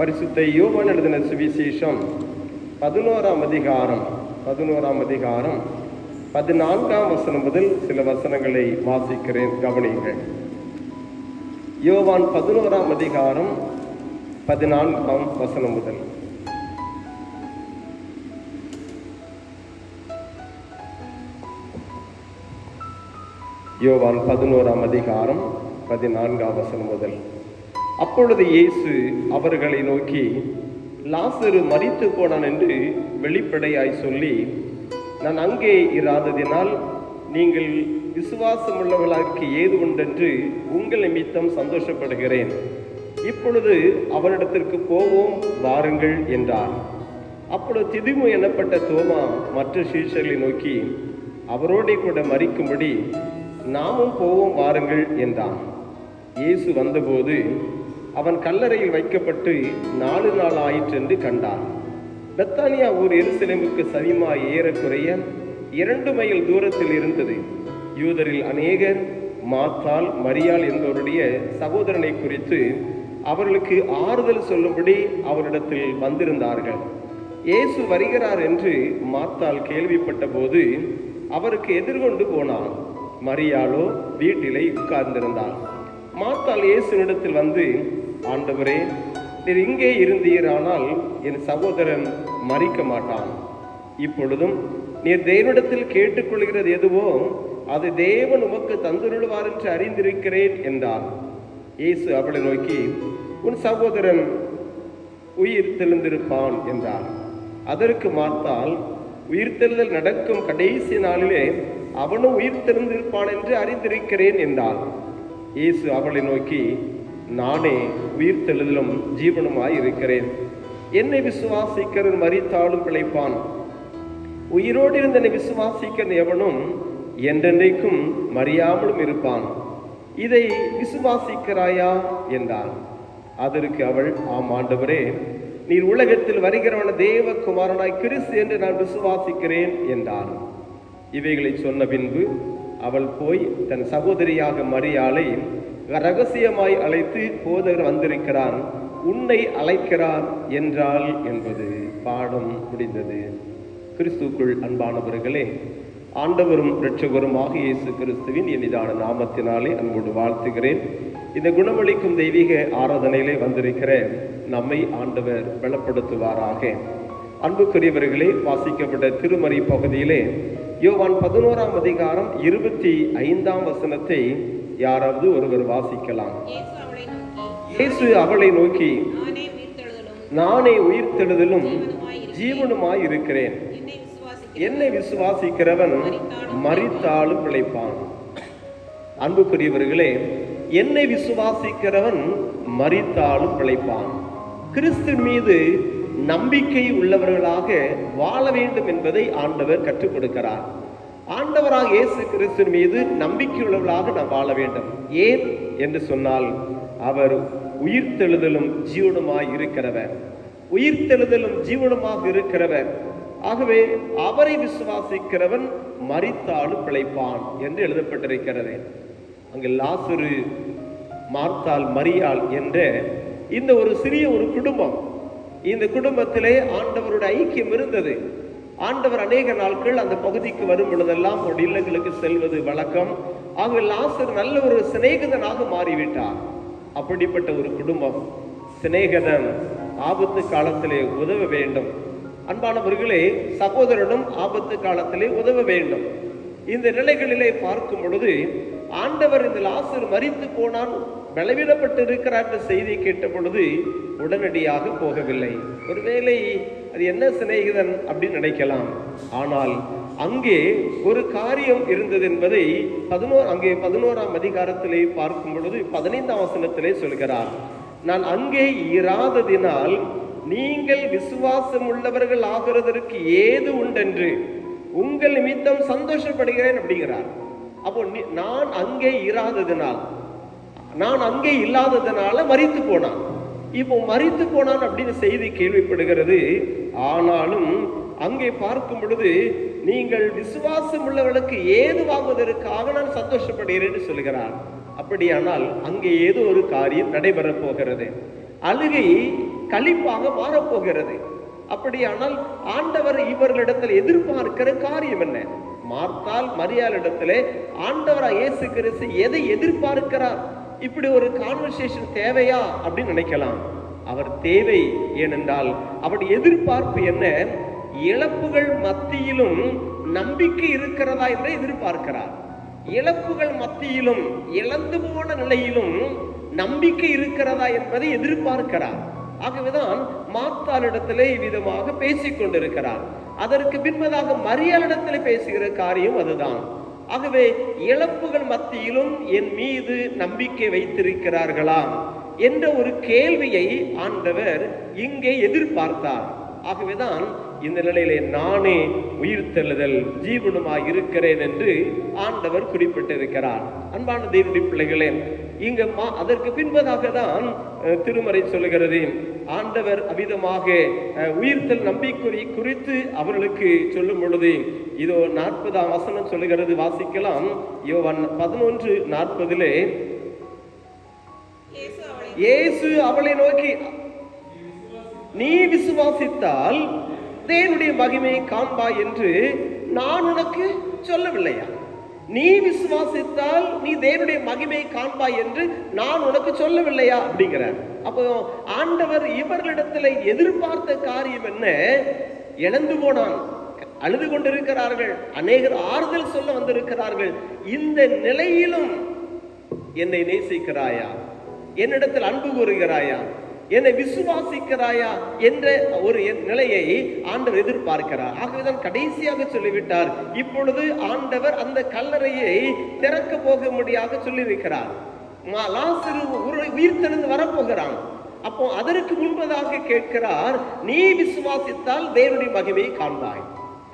பரிசுத்த யோவான் எழுதின சுவிசேஷம் 11ஆம் அதிகாரம் 14ஆம் வசனம் முதல் சில வசனங்களை வாசிக்கிறேன், கவனியுங்கள். யோவான் 11ஆம் அதிகாரம் 14ஆம் வசனம் முதல். யோவான் 11ஆம் அதிகாரம் 14ஆம் வசனம் முதல். அப்பொழுது இயேசு அவர்களை நோக்கி, லாசரு மரித்து போனான் என்று வெளிப்படையாய் சொல்லி, நான் அங்கே இராததினால் நீங்கள் விசுவாசமுள்ளவர்களுக்கு ஏது உண்டென்று உங்கள் நிமித்தம் சந்தோஷப்படுகிறேன். இப்பொழுது அவரிடத்திற்கு போவோம், வாருங்கள் என்றார். அப்பொழுது திதிமு எனப்பட்ட தோமா மற்ற சீஷர்களை நோக்கி, அவரோடே கூட மரிக்கும்படி நாமும் போவோம், வாருங்கள் என்றான். இயேசு வந்தபோது அவன் கல்லறையில் வைக்கப்பட்டு 4 நாள் ஆயிற்று என்று கண்டார். பெத்தானியா ஊர் எருசலேமுக்கு சமீபமாய் ஏறக்குறைய 2 மைல் தூரத்தில் இருந்தது. யூதரில் அநேகர் மார்த்தாள், மரியாள் என்பவருடைய சகோதரனை குறித்து அவர்களுக்கு ஆறுதல் சொல்லும்படி அவரிடத்தில் வந்திருந்தார்கள். இயேசு வருகிறார் என்று மார்த்தாள் கேள்விப்பட்ட போது அவருக்கு எதிர்கொண்டு போனான். மரியாளோ வீட்டிலே உட்கார்ந்திருந்தாள். மார்த்தாள் இயேசுவினிடத்தில் வந்து, ஆண்டவரே, நீர் இங்கே இருந்தீரானால் என் சகோதரன் மரிக்க மாட்டான். இப்பொழுதும் நீர் தேவனிடத்தில் கேட்டுக்கொள்கிறது எதுவோ அது தேவன் உமக்கு தந்துருள்வார் என்று அறிந்திருக்கிறேன் என்றார். இயேசு அவளை நோக்கி, உன் சகோதரன் உயிர் தெழுந்திருப்பான் என்றார். அதற்கு மார்த்தாள், உயிர்த்தெழுதல் நடக்கும் கடைசி நாளிலே அவனும் உயிர் தெழுந்திருப்பான் என்று அறிந்திருக்கிறேன் என்றார். இயேசு அவளை நோக்கி, நானே உயிர்த்தெழுதலும் ஜீவனுமாய் இருக்கிறேன். என்னை விசுவாசிக்கிறவன் மரித்தாலும் பிழைப்பான். உயிரோடு இருந்தனை விசுவாசிக்கிற எவனும் என்றென்றைக்கும் மறியாமலும் இருப்பான். இதை விசுவாசிக்கிறாயா என்றார். அதற்கு அவள், ஆம் ஆண்டவரே, நீர் உலகத்தில் வருகிறவன தேவகுமாரனாய் கிறிஸ்து என்று நான் விசுவாசிக்கிறேன் என்றார். இவைகளை சொன்ன பின்பு அவள் போய் தன் சகோதரியாக மரியாளை ரகசியமாய் அழைத்து, போதகர் வந்திருக்கிறான், உன்னை அழைக்கிறார் என்றாள் என்பது. பாடம் முடிந்தது. கிறிஸ்துக்குள் அன்பானவர்களே, ஆண்டவரும் இரட்சகருமாக இயேசு கிறிஸ்துவின் இனிதான நாமத்தினாலே அன்போடு வாழ்த்துகிறேன். இந்த குணமளிக்கும் தெய்வீக ஆராதனையிலே வந்திருக்கிற நம்மை ஆண்டவர் பலப்படுத்துவாராக. அன்புக்குரியவர்களே, வாசிக்கப்பட்ட திருமறை பகுதியிலே யோவான் 11ஆம் அதிகாரம் 25ஆம் வசனத்தை யாராவது ஒருவர் வாசிக்கலாம். இயேசு அவளை நோக்கி, நானே உயிர்த்தெழுதலும் ஜீவனுமாய் இருக்கிறேன். என்னை விசுவாசிக்கிறவன் மரித்தாலும் பிழைப்பான். அன்புக்குரியவர்களே, என்னை விசுவாசிக்கிறவன் மரித்தாலும் பிழைப்பான். கிறிஸ்து மீது நம்பிக்கை உள்ளவர்களாக வாழ வேண்டும் என்பதை ஆண்டவர் கற்றுக் கொடுக்கிறார். ஆண்டவராக இயேசு கிறிஸ்து மீது நம்பிக்கை உள்ளவர்களாக நாம் வாழ வேண்டும். ஏன் என்று சொன்னால், அவர் உயிர்த்தெழுதலும் ஜீவனுமாய் இருக்கிறவர். உயிர்த்தெழுதலும் ஜீவனுமாக இருக்கிறவர். ஆகவே அவரை விசுவாசிக்கிறவன் மரித்தாலும் பிழைப்பான் என்று எழுதப்பட்டிருக்கிறது. அங்கு லாசரு, மார்த்தாள், மரியாள் என்ற இந்த ஒரு சிறிய ஒரு குடும்பம். இந்த குடும்பத்திலே ஆண்டவருடைய ஐக்கியம் இருந்தது. ஆண்டவர் அநேக நாட்கள் அந்த பகுதிக்கு வரும் பொழுதெல்லாம் ஒரு இல்லங்களுக்கு செல்வது வழக்கம். ஆக லாசர் நல்ல ஒரு சிநேகிதனாக மாறிவிட்டார். அப்படிப்பட்ட ஒரு குடும்பம். சிநேகிதன் ஆபத்து காலத்திலே உதவ வேண்டும். அன்பானவர்களே, சகோதரனும் ஆபத்து காலத்திலே உதவ வேண்டும். இந்த நிலைகளிலே பார்க்கும் பொழுது ஆண்டவர் இந்த லாசர் மரித்து போனான், பலவீனப்பட்டு இருக்கிறார் என்ற செய்தி கேட்ட பொழுது உடனடியாக போகவில்லை. ஒருவேளை அது என்ன சிநேகிதன் அப்படின்னு நினைக்கலாம். ஆனால் அங்கே ஒரு காரியம் இருந்தது என்பதை 11ஆம் அதிகாரத்திலே பார்க்கும் பொழுது 15ஆம் வசனத்திலே சொல்கிறார். நான் அங்கே இராததினால் நீங்கள் விசுவாசம் உள்ளவர்கள் ஆகிறதற்கு ஏது உண்டென்று உங்கள் நிமித்தம் சந்தோஷப்படுகிறேன் அப்படிங்கிறார். அப்போ நான் அங்கே இராததினால், நான் அங்கே இல்லாததுனால மரித்து போனான். இப்போ மரித்து போனான் அப்படின்னு செய்தி கேள்விப்படுகிறது. ஆனாலும் அங்கே பார்க்கும் பொழுது நீங்கள் விசுவாசம் உள்ளவர்களுக்கு ஏதுவாகுவதற்காக நான் சந்தோஷப்படுகிறேன் என்று சொல்கிறார். அப்படியானால் அங்கே ஏதோ ஒரு காரியம் நடைபெறப் போகிறது. அழுகை களிப்பாக மாறப்போகிறது. அப்படியானால் ஆண்டவர் இவர்களிடத்தில் எதிர்பார்க்கிற காரியம் என்ன? மார்த்தாள் மரியாளிடத்திலே ஆண்டவராக இயேசு கிறிஸ்து எதை எதிர்பார்க்கிறார்? இப்படி ஒரு கான்வர்சேஷன் தேவையா அப்படின்னு நினைக்கலாம். அவர் தேவை. ஏனென்றால் அவருடைய எதிர்பார்ப்பு என்ன? இழப்புகள் மத்தியிலும் நம்பிக்கை இருக்கிறதா என்று எதிர்பார்க்கிறார். இழப்புகள் மத்தியிலும், இழந்து போன நிலையிலும் நம்பிக்கை இருக்கிறதா என்பதை எதிர்பார்க்கிறார். ஆகவேதான் மார்த்தாளிடத்திலே இவ்விதமாக பேசிக் கொண்டிருக்கிறார். அதற்கு பின்பதாக மரியாளிடத்திலே பேசுகிற காரியம் அதுதான். ஆகவே இழப்புகள் மத்தியிலும் என் மீது நம்பிக்கை வைத்திருக்கிறார்களா என்ற ஒரு கேள்வியை ஆண்டவர் இங்கே எதிர்பார்த்தார். ஆகவேதான் இந்த நிலையிலே நானே உயிர்த்தெழுதல் ஜீவனுமாய் இருக்கிறேன் என்று ஆண்டவர் குறிப்பிட்டிருக்கிறார். அன்பான தேவனுடைய பிள்ளைகளே, இங்க அதற்கு பின்பதாக தான் திருமறை சொல்லுகிறது. ஆண்டவர் அவிதமாக உயிர்த்தல் நம்பிக்கை குறித்து அவர்களுக்கு சொல்லும் பொழுது இதோ 40ஆம் வசனம் சொல்லுகிறது. வாசிக்கலாம். யோவான் 11:40 இயேசு அவளை நோக்கி, நீ விசுவாசித்தால் தேவனுடைய மகிமையை காண்பாய் என்று நான் உனக்கு சொல்லவில்லையா? நீ விசுவாசித்தால் நீ தேவனுடைய மகிமையை காண்பாய் என்று நான் உனக்கு சொல்லவில்லையா அப்படிங்கிறார். அப்போ ஆண்டவர் இவர்களிடத்தில் எதிர்பார்த்த காரியம் என்ன? இழந்து போனான், அழுது கொண்டிருக்கிறார்கள், அநேகர் ஆறுதல் சொல்ல வந்திருக்கிறார்கள். இந்த நிலையிலும் என்னை நேசிக்கிறாயா, என்னிடத்தில் அன்பு கூறுகிறாயா, என்னை விசுவாசிக்கிறாயா என்ற ஒரு நிலையை ஆண்டவர் எதிர்பார்க்கிறார். ஆகவேதான் கடைசியாக சொல்லிவிட்டார், இப்பொழுது ஆண்டவர் அந்த கல்லறையை திறக்க போக முடியாத சொல்லியிருக்கிறார். லாசரு உயிர்த்தெழுந்து வரப்போகிறான். அப்போ அதற்கு முன்பதாக கேட்கிறார், நீ விசுவாசித்தால் தேவனுடைய மகிமையை காண்பாய்.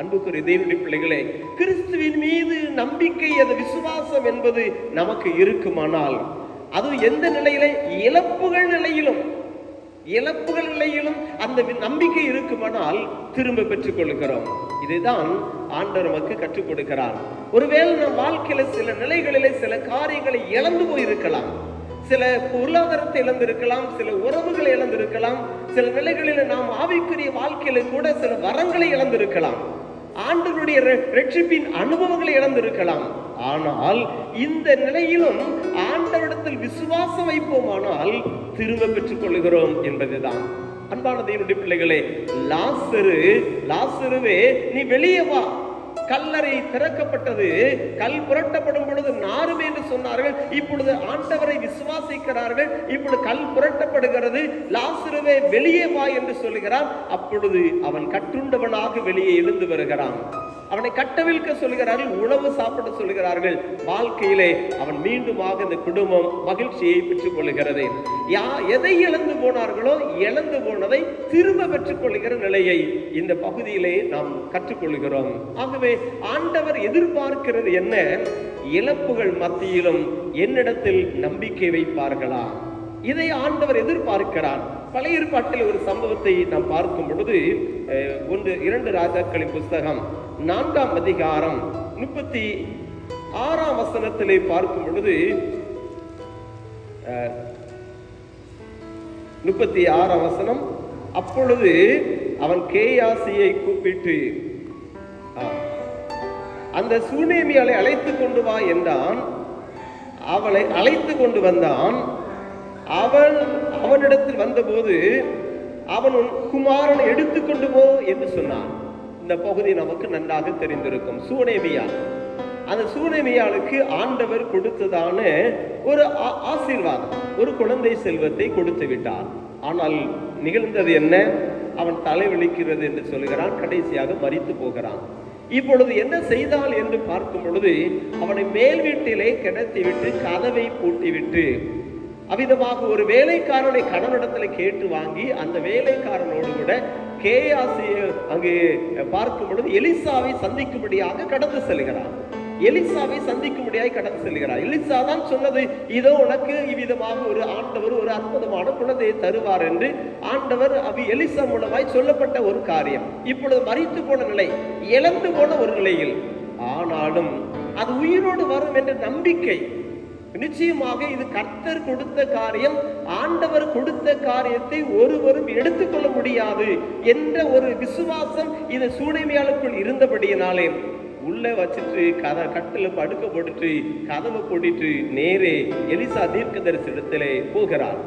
அன்புக்குரிய தேவனுடைய பிள்ளைகளே, கிறிஸ்துவின் மீது நம்பிக்கை, அது விசுவாசம் என்பது நமக்கு இருக்குமானால், அது எந்த நிலையிலே? இழப்புகள் நிலையிலும் அந்த நம்பிக்கை இருக்குமானால் திரும்ப பெற்றுக் கொள்கிறோம். இதைதான் ஆண்டவர் நமக்கு கற்றுக் கொடுக்கிறார். ஒருவேளை நம் வாழ்க்கையில சில நிலைகளிலே சில காரியங்களை இழந்து போயிருக்கலாம், சில பொருளாதாரத்தை இழந்திருக்கலாம், சில உறவுகளை இழந்திருக்கலாம், சில நிலைகளில நாம் ஆவிக்குரிய வாழ்க்கையில கூட சில வரங்களை இழந்திருக்கலாம், ஆண்டவருடைய ரட்சிப்பின் அனுபவங்களை இழந்திருக்கலாம். ஆனால் இந்த நிலையிலும் ஆண்டவரிடத்தில் விசுவாசம் வைப்போமானால் திரும்ப பெற்றுக் கொள்கிறோம் என்பதுதான். அன்பான தேவனுடைய பிள்ளைகளே, லாசருவே நீ வெளியே வா. கல்லறை திறக்கப்பட்டது, கல் புரட்டப்படும் பொழுது நாறுமே என்று சொன்னார்கள். இப்பொழுது ஆண்டவரை விசுவாசிக்கிறார்கள், இப்பொழுது கல் புரட்டப்படுகிறது. லாசருவே வெளியே வா என்று சொல்லுகிறார். அப்பொழுது அவன் கட்டுண்டவனாக வெளியே எழுந்து வருகிறான். அவனை கட்டவிழ்க்க சொல்கிறார்கள், உணவு சாப்பிட சொல்கிறார்கள். வாழ்க்கையிலே அவன் மீண்டுமாக இந்த குடும்பம் மகிழ்ச்சியை பெற்றுக் கொள்கிறது. எதை இழந்து போனார்களோ, இழந்து போனதை திரும்ப பெற்றுக் கொள்கிற நிலையை இந்த பகுதியிலே நாம் கற்றுக்கொள்கிறோம். ஆகவே ஆண்டவர் எதிர்பார்க்கிறது என்ன? இழப்புகள் மத்தியிலும் என்னிடத்தில் நம்பிக்கை வைப்பார்களா? இதை ஆண்டவர் எதிர்பார்க்கிறார். பழைய ஏற்பாட்டில் ஒரு சம்பவத்தை நாம் பார்க்கும் பொழுது 2 ராஜாக்களின் புஸ்தகம் 4ஆம் அதிகாரம் 36ஆம் வசனத்திலே பார்க்கும் பொழுது 36ஆம் வசனம், அப்பொழுது அவன் கேயாசியை கூப்பிட்டு அந்த சூனேமியாளை அழைத்து கொண்டு வா என்றான். அவளை அழைத்து கொண்டு வந்தான். அவனிடத்தில் வந்தபோது அவன் குமாரனை எடுத்துக்கொண்டு போ என்று சொன்னான். இந்த பகுதி நமக்கு நன்றாக தெரிந்திருக்கும். சூனேமியா, அந்த சூனேமியாளுக்கு ஆண்டவர் கொடுத்ததான ஒரு ஆசீர்வாதம், ஒரு குழந்தை செல்வத்தை கொடுத்து விட்டார். ஆனால் நிகழ்ந்தது என்ன? அவன் தலைவலிக்கிறது என்று சொல்கிறான். கடைசியாக மரித்து போகிறான். இப்பொழுது என்ன செய்தால் என்று பார்க்கும் பொழுது அவனை மேல் வீட்டிலே கிடத்திவிட்டு கதவை பூட்டிவிட்டு அவ்விதமாக ஒரு வேலைக்காரனை கணவனிடத்தில் கேட்டு வாங்கி அந்த வேலைக்காரனோடு கூட கேயாசியை அங்கே பார்க்கும் பொழுது எலிசாவை சந்திக்கும்படியாக கடந்து செல்கிறார். எலிசா தான் சொன்னது, இதோ உனக்கு இவ்விதமாக ஒரு ஆண்டவர் ஒரு அற்புதமான குழந்தையை தருவார் என்று ஆண்டவர் எலிசா மூலமாய் சொல்லப்பட்ட ஒரு காரியம். இப்பொழுது மரித்து போன நிலை, இழந்து போன ஒரு நிலையில், ஆனாலும் அது உயிரோடு வரும் என்ற நம்பிக்கை நிச்சயமாக இது கர்த்தர் கொடுத்த காரியம், ஆண்டவர் கொடுத்த காரியத்தை ஒருவரும் எடுத்துக்கொள்ள முடியாது என்ற ஒரு விசுவாசம் இந்த சூனைமையாளுக்குள் இருந்தபடியினாலே உள்ள வச்சுட்டு கட்டில படுக்க போட்டுட்டு கதவை போட்டுட்டு நேரே எலிசா தீர்க்கதரிசியிடத்திலே போகிறார்.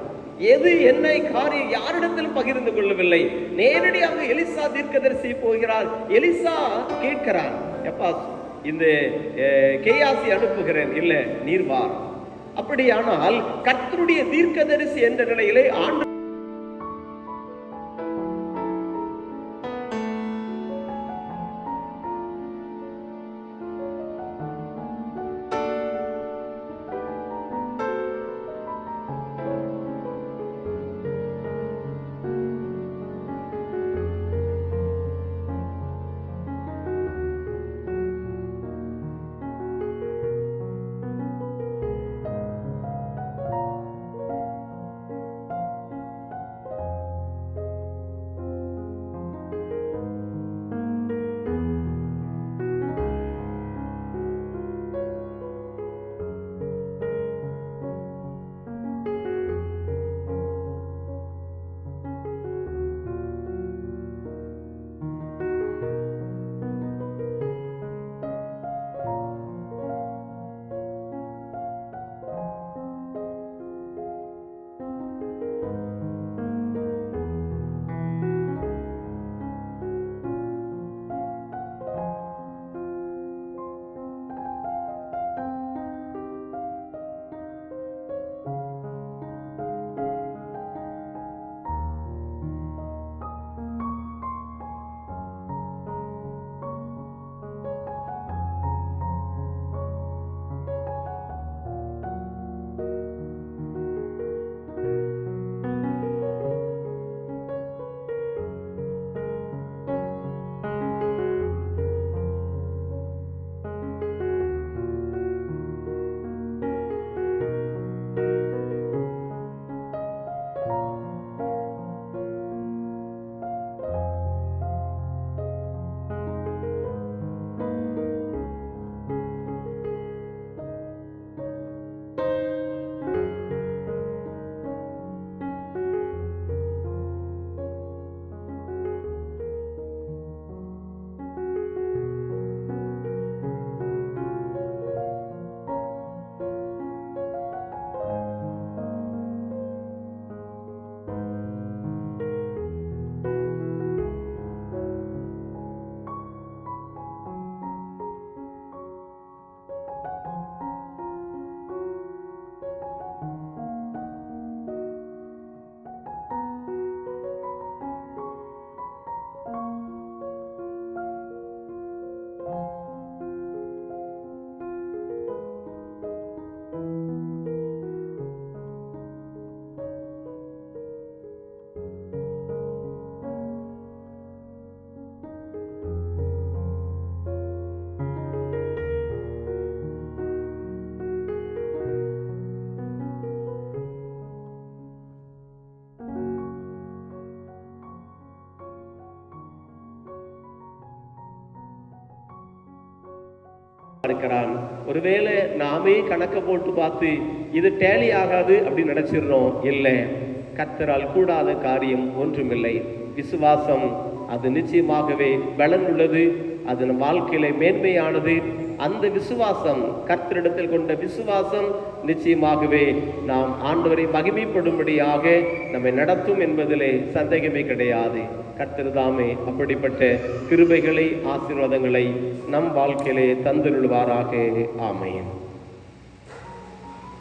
எது என்ன காரியம் யாரிடத்திலும் பகிர்ந்து கொள்ளவில்லை. நேரடியாக எலிசா தீர்க்கதரிசி போகிறார். எலிசா கேட்கிறார், எப்பா இந்த கேயாசி அனுப்புகிறேன், இல்ல நீர் வா. அப்படியானால் கர்த்தருடைய தீர்க்கதரிசி என்ற நிலையிலே ஆண்டு இருக்கிறான். ஒருவேளை நாமே கணக்க போட்டு பார்த்து இது டேலி ஆகாது அப்படின்னு நினைச்சிடறோம். இல்லை, கர்த்தரால் கூடாத காரியம் ஒன்றுமில்லை. விசுவாசம் அது நிச்சயமாகவே பலன் உள்ளது, அது நம் வாழ்க்கையில மேன்மையானது. அந்த விசுவாசம், கர்த்தரிடத்தில் கொண்ட விசுவாசம் நிச்சயமாகவே நாம் ஆண்டவரை மகிமைப்படும்படியாக நம்மை நடத்தும் என்பதிலே சந்தேகமே கிடையாது. கர்த்தர் தாமே அப்படிப்பட்ட கிருபைகளை, ஆசீர்வாதங்களை நம் வாழ்க்கையிலே தந்தருள்வாராக. ஆமென்.